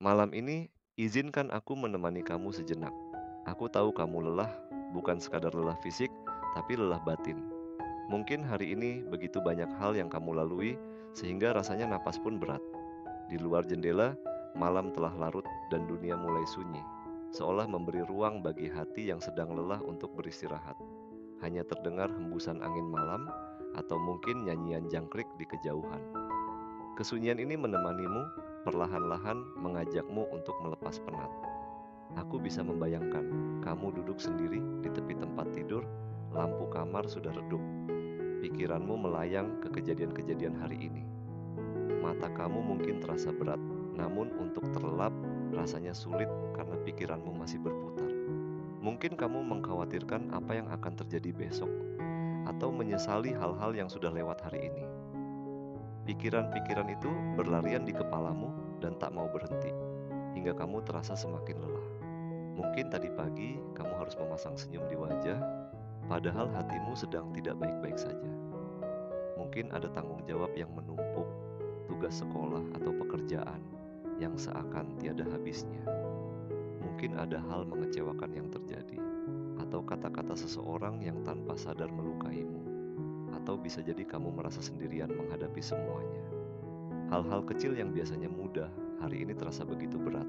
Malam ini, izinkan aku menemani kamu sejenak. Aku tahu kamu lelah, bukan sekadar lelah fisik, tapi lelah batin. Mungkin hari ini begitu banyak hal yang kamu lalui, sehingga rasanya napas pun berat. Di luar jendela, malam telah larut dan dunia mulai sunyi, seolah memberi ruang bagi hati yang sedang lelah untuk beristirahat. Hanya terdengar hembusan angin malam, atau mungkin nyanyian jangkrik di kejauhan. Kesunyian ini menemanimu, perlahan-lahan mengajakmu untuk melepas penat. Aku bisa membayangkan kamu duduk sendiri di tepi tempat tidur, lampu kamar sudah redup. Pikiranmu melayang ke kejadian-kejadian hari ini. Mata kamu mungkin terasa berat, namun untuk terlelap rasanya sulit karena pikiranmu masih berputar. Mungkin kamu mengkhawatirkan apa yang akan terjadi besok, atau menyesali hal-hal yang sudah lewat hari ini. Pikiran-pikiran itu berlarian di kepalamu dan tak mau berhenti, hingga kamu terasa semakin lelah. Mungkin tadi pagi kamu harus memasang senyum di wajah, padahal hatimu sedang tidak baik-baik saja. Mungkin ada tanggung jawab yang menumpuk, tugas sekolah atau pekerjaan yang seakan tiada habisnya. Mungkin ada hal mengecewakan yang terjadi, atau kata-kata seseorang yang tanpa sadar melukaimu, atau bisa jadi kamu merasa sendirian menghadapi semuanya. Hal-hal kecil yang biasanya mudah, hari ini terasa begitu berat.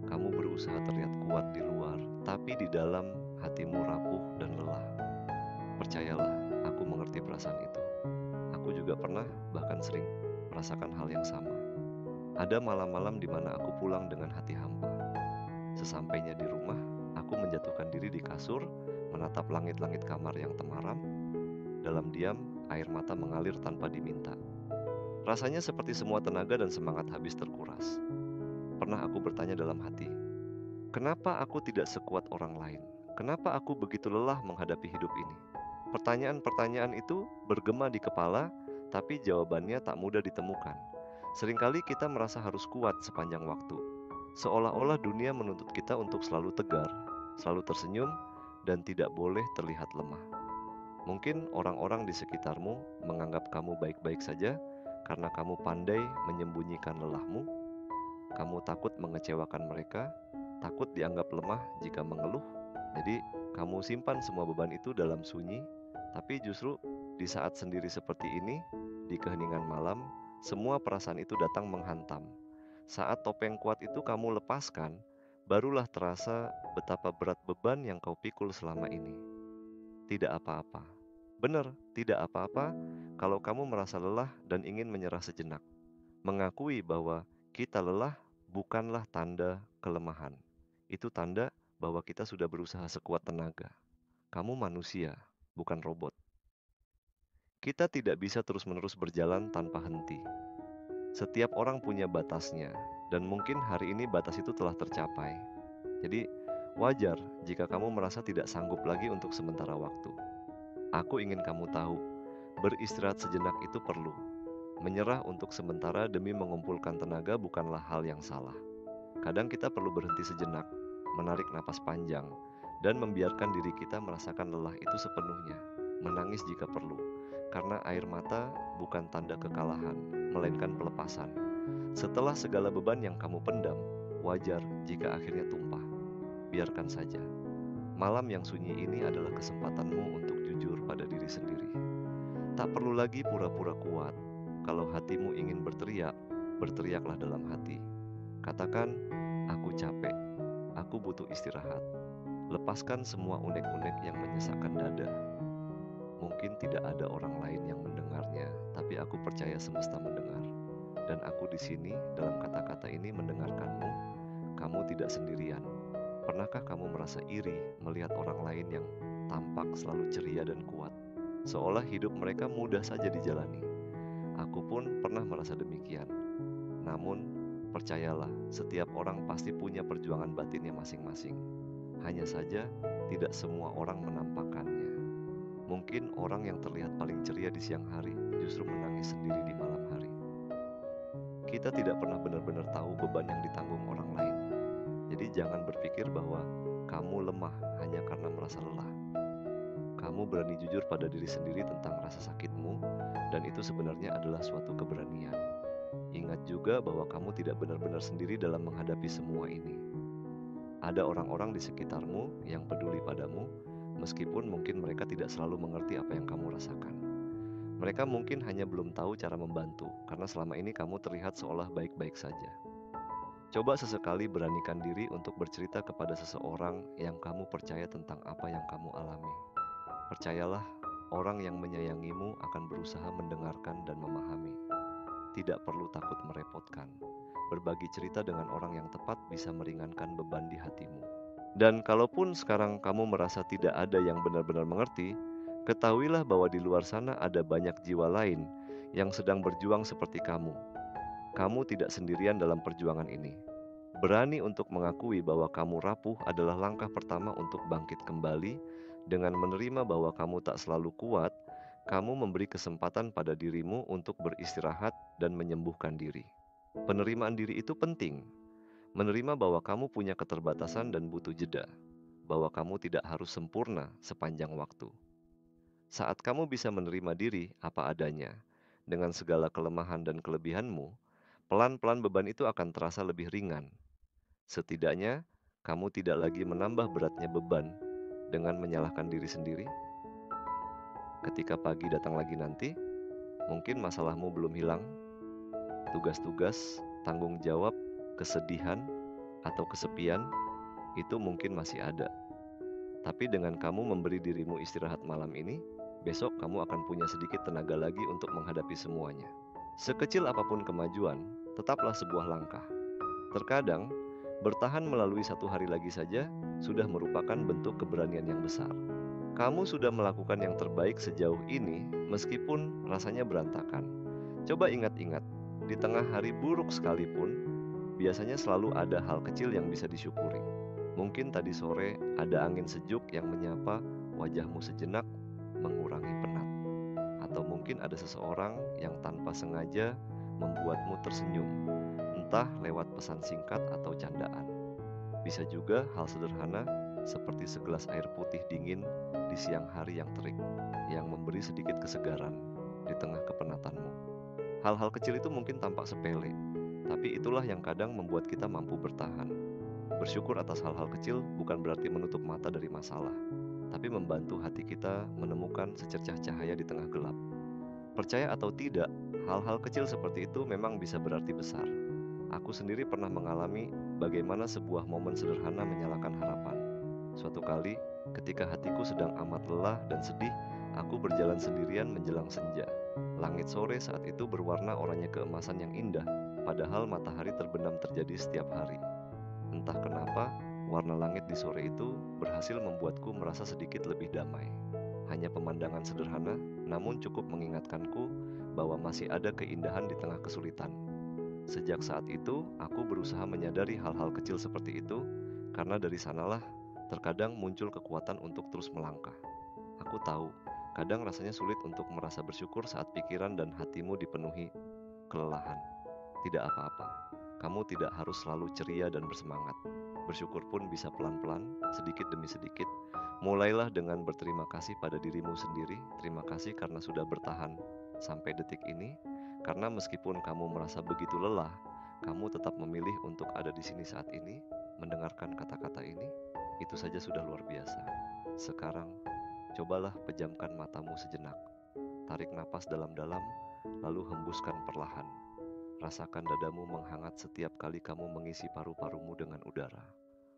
Kamu berusaha terlihat kuat di luar, tapi di dalam hatimu rapuh dan lelah. Percayalah, aku mengerti perasaan itu. Aku juga pernah, bahkan sering, merasakan hal yang sama. Ada malam-malam di mana aku pulang dengan hati hampa. Sesampainya di rumah, aku menjatuhkan diri di kasur, menatap langit-langit kamar yang temaram. Dalam diam, air mata mengalir tanpa diminta. Rasanya seperti semua tenaga dan semangat habis terkuras. Pernah aku bertanya dalam hati, kenapa aku tidak sekuat orang lain? Kenapa aku begitu lelah menghadapi hidup ini? Pertanyaan-pertanyaan itu bergema di kepala, tapi jawabannya tak mudah ditemukan. Seringkali kita merasa harus kuat sepanjang waktu, seolah-olah dunia menuntut kita untuk selalu tegar, selalu tersenyum, dan tidak boleh terlihat lemah. Mungkin orang-orang di sekitarmu menganggap kamu baik-baik saja karena kamu pandai menyembunyikan lelahmu. Kamu takut mengecewakan mereka, takut dianggap lemah jika mengeluh. Jadi, kamu simpan semua beban itu dalam sunyi, tapi justru di saat sendiri seperti ini, di keheningan malam, semua perasaan itu datang menghantam. Saat topeng kuat itu kamu lepaskan, barulah terasa betapa berat beban yang kau pikul selama ini. Tidak apa-apa. Benar, tidak apa-apa kalau kamu merasa lelah dan ingin menyerah sejenak. Mengakui bahwa kita lelah bukanlah tanda kelemahan. Itu tanda bahwa kita sudah berusaha sekuat tenaga. Kamu manusia, bukan robot. Kita tidak bisa terus-menerus berjalan tanpa henti. Setiap orang punya batasnya, dan mungkin hari ini batas itu telah tercapai. Jadi, wajar jika kamu merasa tidak sanggup lagi untuk sementara waktu. Aku ingin kamu tahu, beristirahat sejenak itu perlu. Menyerah untuk sementara demi mengumpulkan tenaga bukanlah hal yang salah. Kadang kita perlu berhenti sejenak, menarik napas panjang, dan membiarkan diri kita merasakan lelah itu sepenuhnya. Menangis jika perlu, karena air mata bukan tanda kekalahan, melainkan pelepasan. Setelah segala beban yang kamu pendam, wajar jika akhirnya tumpah. Biarkan saja. Malam yang sunyi ini adalah kesempatanmu untuk jujur pada diri sendiri. Tak perlu lagi pura-pura kuat. Kalau hatimu ingin berteriak, berteriaklah dalam hati. Katakan, aku capek, aku butuh istirahat. Lepaskan semua unek-unek yang menyesakkan dada. Mungkin tidak ada orang lain yang mendengarnya, tapi aku percaya semesta mendengar. Dan aku di sini dalam kata-kata ini mendengarkanmu. Kamu tidak sendirian. Pernahkah kamu merasa iri melihat orang lain yang tampak selalu ceria dan kuat? Seolah hidup mereka mudah saja dijalani. Aku pun pernah merasa demikian. Namun, percayalah, setiap orang pasti punya perjuangan batinnya masing-masing. Hanya saja, tidak semua orang menampakkannya. Mungkin orang yang terlihat paling ceria di siang hari justru menangis sendiri di malam hari. Kita tidak pernah benar-benar tahu beban yang ditanggung orang lain. Jadi jangan berpikir bahwa kamu lemah hanya karena merasa lelah. Kamu berani jujur pada diri sendiri tentang rasa sakitmu, dan itu sebenarnya adalah suatu keberanian. Ingat juga bahwa kamu tidak benar-benar sendiri dalam menghadapi semua ini. Ada orang-orang di sekitarmu yang peduli padamu, meskipun mungkin mereka tidak selalu mengerti apa yang kamu rasakan. Mereka mungkin hanya belum tahu cara membantu, karena selama ini kamu terlihat seolah baik-baik saja. Coba sesekali beranikan diri untuk bercerita kepada seseorang yang kamu percaya tentang apa yang kamu alami. Percayalah, orang yang menyayangimu akan berusaha mendengarkan dan memahami. Tidak perlu takut merepotkan. Berbagi cerita dengan orang yang tepat bisa meringankan beban di hatimu. Dan kalaupun sekarang kamu merasa tidak ada yang benar-benar mengerti, ketahuilah bahwa di luar sana ada banyak jiwa lain yang sedang berjuang seperti kamu. Kamu tidak sendirian dalam perjuangan ini. Berani untuk mengakui bahwa kamu rapuh adalah langkah pertama untuk bangkit kembali. Dengan menerima bahwa kamu tak selalu kuat, kamu memberi kesempatan pada dirimu untuk beristirahat dan menyembuhkan diri. Penerimaan diri itu penting. Menerima bahwa kamu punya keterbatasan dan butuh jeda, bahwa kamu tidak harus sempurna sepanjang waktu. Saat kamu bisa menerima diri apa adanya, dengan segala kelemahan dan kelebihanmu, pelan-pelan beban itu akan terasa lebih ringan. Setidaknya, kamu tidak lagi menambah beratnya beban dengan menyalahkan diri sendiri. Ketika pagi datang lagi nanti, mungkin masalahmu belum hilang, tugas-tugas, tanggung jawab, kesedihan, atau kesepian itu mungkin masih ada. Tapi dengan kamu memberi dirimu istirahat malam ini, besok kamu akan punya sedikit tenaga lagi untuk menghadapi semuanya. Sekecil apapun kemajuan, tetaplah sebuah langkah. Terkadang, bertahan melalui satu hari lagi saja sudah merupakan bentuk keberanian yang besar. Kamu sudah melakukan yang terbaik sejauh ini meskipun rasanya berantakan. Coba ingat-ingat, di tengah hari buruk sekalipun, biasanya selalu ada hal kecil yang bisa disyukuri. Mungkin tadi sore ada angin sejuk yang menyapa wajahmu sejenak, mengurangi penat. Atau mungkin ada seseorang yang tanpa sengaja membuatmu tersenyum, entah lewat pesan singkat atau candaan. Bisa juga hal sederhana seperti segelas air putih dingin di siang hari yang terik, yang memberi sedikit kesegaran di tengah kepenatanmu. Hal-hal kecil itu mungkin tampak sepele, tapi itulah yang kadang membuat kita mampu bertahan. Bersyukur atas hal-hal kecil bukan berarti menutup mata dari masalah, tapi membantu hati kita menemukan secercah cahaya di tengah gelap. Percaya atau tidak, hal-hal kecil seperti itu memang bisa berarti besar. Aku sendiri pernah mengalami bagaimana sebuah momen sederhana menyalakan harapan. Suatu kali, ketika hatiku sedang amat lelah dan sedih, aku berjalan sendirian menjelang senja. Langit sore saat itu berwarna oranye keemasan yang indah, padahal matahari terbenam terjadi setiap hari. Entah kenapa, warna langit di sore itu berhasil membuatku merasa sedikit lebih damai. Hanya pemandangan sederhana, namun cukup mengingatkanku bahwa masih ada keindahan di tengah kesulitan. Sejak saat itu, aku berusaha menyadari hal-hal kecil seperti itu, karena dari sanalah terkadang muncul kekuatan untuk terus melangkah. Aku tahu, kadang rasanya sulit untuk merasa bersyukur saat pikiran dan hatimu dipenuhi kelelahan. Tidak apa-apa, kamu tidak harus selalu ceria dan bersemangat. Bersyukur pun bisa pelan-pelan, sedikit demi sedikit. Mulailah dengan berterima kasih pada dirimu sendiri. Terima kasih karena sudah bertahan sampai detik ini. Karena meskipun kamu merasa begitu lelah, kamu tetap memilih untuk ada di sini saat ini, mendengarkan kata-kata ini. Itu saja sudah luar biasa. Sekarang, cobalah pejamkan matamu sejenak. Tarik napas dalam-dalam, lalu hembuskan perlahan. Rasakan dadamu menghangat setiap kali kamu mengisi paru-parumu dengan udara.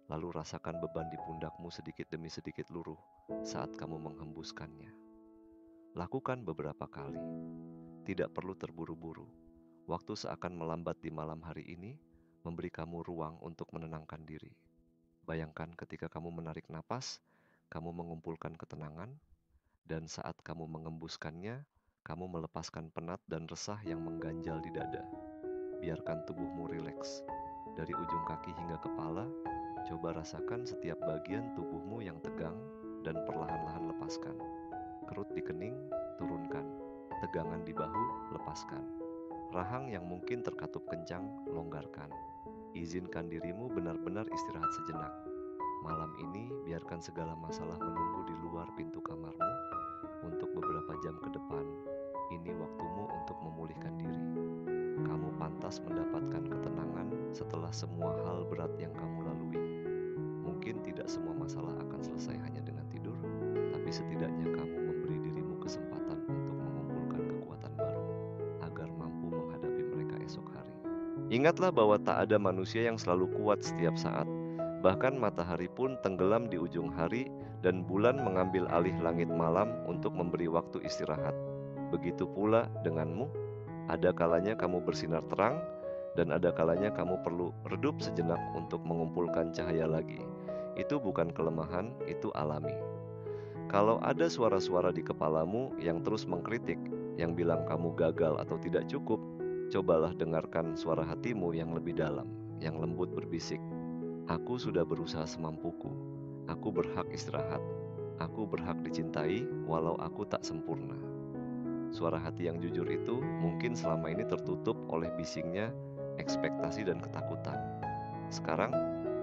Lalu rasakan beban di pundakmu sedikit demi sedikit luruh saat kamu menghembuskannya. Lakukan beberapa kali. Tidak perlu terburu-buru. Waktu seakan melambat di malam hari ini, memberi kamu ruang untuk menenangkan diri. Bayangkan ketika kamu menarik napas, kamu mengumpulkan ketenangan, dan saat kamu mengembuskannya, kamu melepaskan penat dan resah yang mengganjal di dada. Biarkan tubuhmu rileks. Dari ujung kaki hingga kepala, coba rasakan setiap bagian tubuhmu yang tegang dan perlahan-lahan lepaskan. Kerut di kening, turunkan. Tegangan di bahu, lepaskan. Rahang yang mungkin terkatup kencang, longgarkan. Izinkan dirimu benar-benar istirahat sejenak. Malam ini, biarkan segala masalah menunggu di luar pintu kamarmu. Untuk beberapa jam ke depan, ini waktumu untuk memulihkan diri. Kamu pantas ikhlas mendapatkan ketenangan setelah semua hal berat yang kamu lalui. Mungkin tidak semua masalah akan selesai hanya dengan tidur, tapi setidaknya kamu memberi dirimu kesempatan untuk mengumpulkan kekuatan baru agar mampu menghadapi mereka esok hari. Ingatlah bahwa tak ada manusia yang selalu kuat setiap saat. Bahkan matahari pun tenggelam di ujung hari dan bulan mengambil alih langit malam untuk memberi waktu istirahat. Begitu pula denganmu, ada kalanya kamu bersinar terang dan ada kalanya kamu perlu redup sejenak untuk mengumpulkan cahaya lagi. Itu bukan kelemahan, itu alami. Kalau ada suara-suara di kepalamu yang terus mengkritik, yang bilang kamu gagal atau tidak cukup, cobalah dengarkan suara hatimu yang lebih dalam, yang lembut berbisik. Aku sudah berusaha semampuku. Aku berhak istirahat. Aku berhak dicintai walau aku tak sempurna. Suara hati yang jujur itu mungkin selama ini tertutup oleh bisingnya ekspektasi dan ketakutan. Sekarang,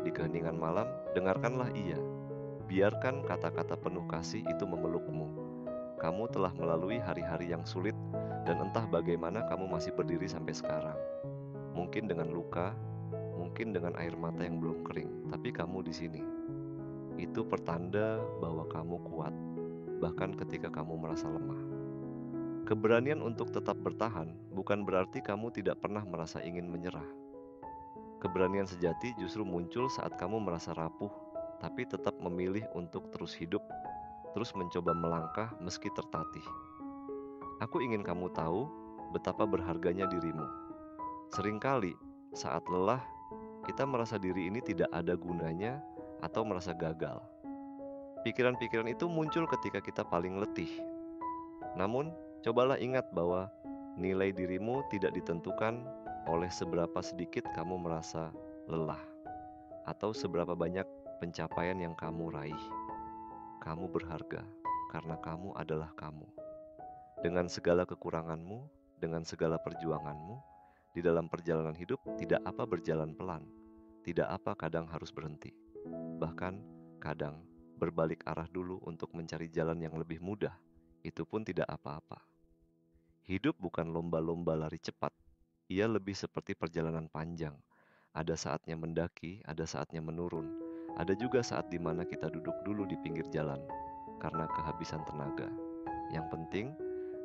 di keheningan malam, dengarkanlah ia. Biarkan kata-kata penuh kasih itu memelukmu. Kamu telah melalui hari-hari yang sulit dan entah bagaimana kamu masih berdiri sampai sekarang. Mungkin dengan luka, mungkin dengan air mata yang belum kering, tapi kamu di sini. Itu pertanda bahwa kamu kuat, bahkan ketika kamu merasa lemah. Keberanian untuk tetap bertahan bukan berarti kamu tidak pernah merasa ingin menyerah. Keberanian sejati justru muncul saat kamu merasa rapuh, tapi tetap memilih untuk terus hidup, terus mencoba melangkah meski tertatih. Aku ingin kamu tahu betapa berharganya dirimu. Seringkali saat lelah, kita merasa diri ini tidak ada gunanya atau merasa gagal. Pikiran-pikiran itu muncul ketika kita paling letih. Namun, cobalah ingat bahwa nilai dirimu tidak ditentukan oleh seberapa sedikit kamu merasa lelah atau seberapa banyak pencapaian yang kamu raih. Kamu berharga karena kamu adalah kamu. Dengan segala kekuranganmu, dengan segala perjuanganmu, di dalam perjalanan hidup tidak apa berjalan pelan, tidak apa kadang harus berhenti. Bahkan kadang berbalik arah dulu untuk mencari jalan yang lebih mudah, itu pun tidak apa-apa. Hidup bukan lomba-lomba lari cepat, ia lebih seperti perjalanan panjang. Ada saatnya mendaki, ada saatnya menurun, ada juga saat di mana kita duduk dulu di pinggir jalan karena kehabisan tenaga. Yang penting,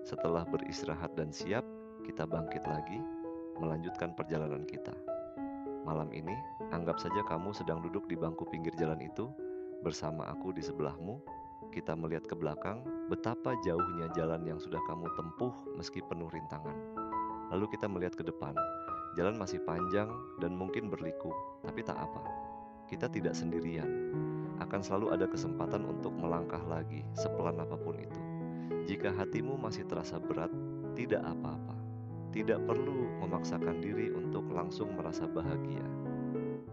setelah beristirahat dan siap, kita bangkit lagi, melanjutkan perjalanan kita. Malam ini, anggap saja kamu sedang duduk di bangku pinggir jalan itu, bersama aku di sebelahmu. Kita melihat ke belakang, betapa jauhnya jalan yang sudah kamu tempuh meski penuh rintangan. Lalu kita melihat ke depan, jalan masih panjang dan mungkin berliku, tapi tak apa. Kita tidak sendirian, akan selalu ada kesempatan untuk melangkah lagi, sepelan apapun itu. Jika hatimu masih terasa berat, tidak apa-apa. Tidak perlu memaksakan diri untuk langsung merasa bahagia.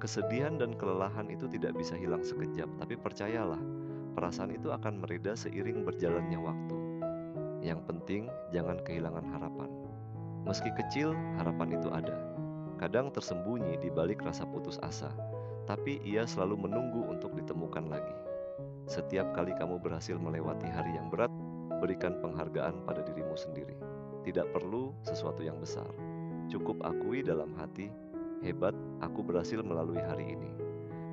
Kesedihan dan kelelahan itu tidak bisa hilang sekejap, tapi percayalah, perasaan itu akan mereda seiring berjalannya waktu. Yang penting, jangan kehilangan harapan. Meski kecil, harapan itu ada. Kadang tersembunyi di balik rasa putus asa, tapi ia selalu menunggu untuk ditemukan lagi. Setiap kali kamu berhasil melewati hari yang berat, berikan penghargaan pada dirimu sendiri. Tidak perlu sesuatu yang besar. Cukup akui dalam hati, hebat, aku berhasil melalui hari ini.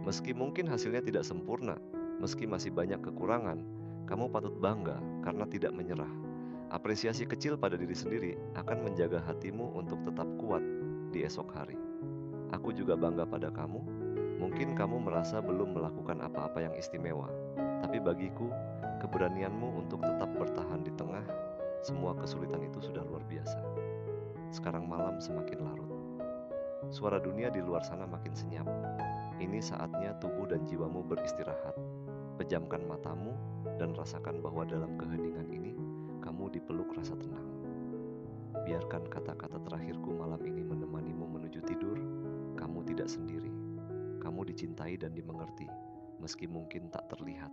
Meski mungkin hasilnya tidak sempurna, meski masih banyak kekurangan, kamu patut bangga karena tidak menyerah. Apresiasi kecil pada diri sendiri akan menjaga hatimu untuk tetap kuat di esok hari. Aku juga bangga pada kamu. Mungkin kamu merasa belum melakukan apa-apa yang istimewa, tapi bagiku, keberanianmu untuk tetap bertahan di tengah semua kesulitan itu sudah luar biasa. Sekarang malam semakin larut. Suara dunia di luar sana makin senyap. Ini saatnya tubuh dan jiwamu beristirahat. Pejamkan matamu dan rasakan bahwa dalam keheningan ini, kamu dipeluk rasa tenang. Biarkan kata-kata terakhirku malam ini menemanimu menuju tidur. Kamu tidak sendiri. Kamu dicintai dan dimengerti, meski mungkin tak terlihat.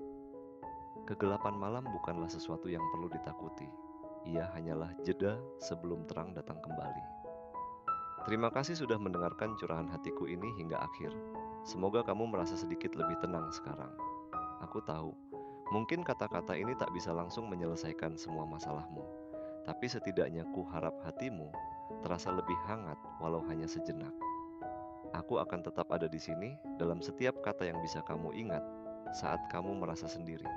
Kegelapan malam bukanlah sesuatu yang perlu ditakuti. Ia hanyalah jeda sebelum terang datang kembali. Terima kasih sudah mendengarkan curahan hatiku ini hingga akhir. Semoga kamu merasa sedikit lebih tenang sekarang. Aku tahu, mungkin kata-kata ini tak bisa langsung menyelesaikan semua masalahmu. Tapi setidaknya ku harap hatimu terasa lebih hangat walau hanya sejenak. Aku akan tetap ada di sini dalam setiap kata yang bisa kamu ingat saat kamu merasa sendiri.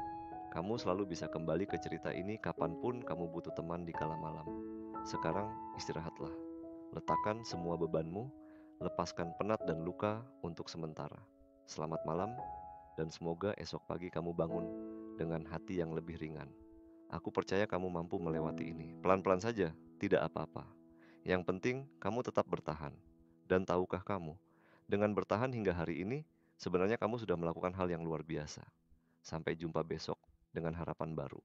Kamu selalu bisa kembali ke cerita ini kapanpun kamu butuh teman di kala malam. Sekarang istirahatlah. Letakkan semua bebanmu, lepaskan penat dan luka untuk sementara. Selamat malam, dan semoga esok pagi kamu bangun dengan hati yang lebih ringan. Aku percaya kamu mampu melewati ini. Pelan-pelan saja, tidak apa-apa. Yang penting kamu tetap bertahan. Dan tahukah kamu, dengan bertahan hingga hari ini, sebenarnya kamu sudah melakukan hal yang luar biasa. Sampai jumpa besok dengan harapan baru.